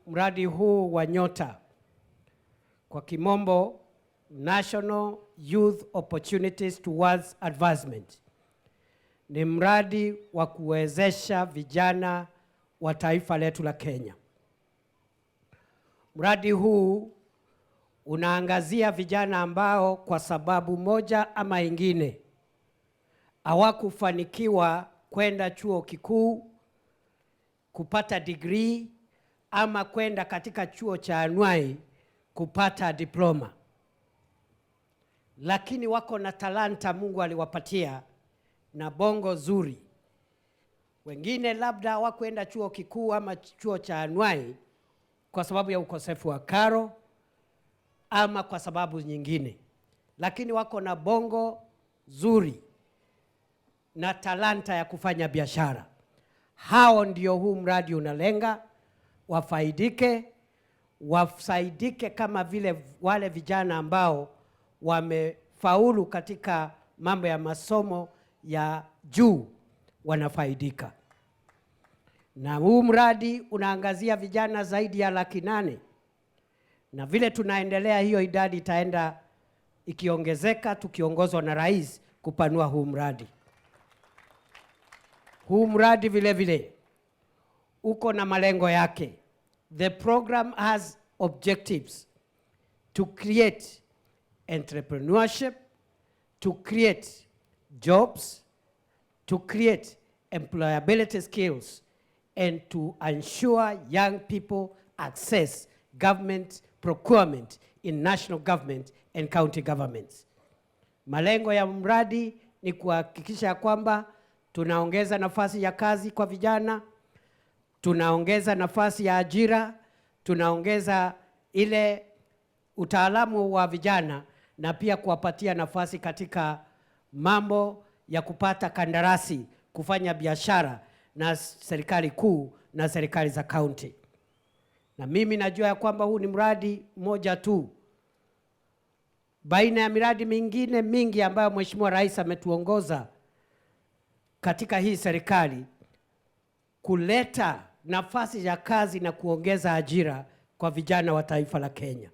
mradi huu wa Nyota, kwa kimombo National Youth Opportunities Towards Advancement, ni mradi wa kuwezesha vijana wa taifa letu la Kenya. Mradi huu unaangazia vijana ambao kwa sababu moja ama ingine hawakufanikiwa kwenda chuo kikuu kupata degree ama kwenda katika chuo cha anuai kupata diploma, lakini wako na talanta Mungu aliwapatia na bongo zuri. Wengine labda hawakwenda chuo kikuu ama chuo cha anuai kwa sababu ya ukosefu wa karo ama kwa sababu nyingine, lakini wako na bongo zuri na talanta ya kufanya biashara. Hao ndio huu mradi unalenga wafaidike kama vile wale vijana ambao wamefaulu katika mambo ya masomo ya juu wanafaidika. Na huu mradi unaangazia vijana zaidi ya 800,000. Na vile tunaendelea, hiyo idadi itaenda ikiongezeka tukiongozwa na rais kupanua huu mradi. Huu mradi vile vile uko na malengo yake. The program has objectives to create entrepreneurship, to create jobs, to create employability skills, and to ensure young people access government procurement in national government and county governments. Malengo ya mradi ni kuhakikisha kwamba tunaongeza nafasi ya kazi kwa vijana, tunaongeza nafasi ya ajira, tunaongeza ile utaalamu wa vijana, na pia kuwapatia nafasi katika mambo ya kupata kandarasi kufanya biashara na serikali kuu na serikali za county. Na mimi najua ya kwamba huu ni mradi mmoja tu baina ya miradi mingine mingi ambayo Mheshimiwa Rais ametuongoza katika hii serikali kuleta nafasi ya kazi na kuongeza ajira kwa vijana wa taifa la Kenya.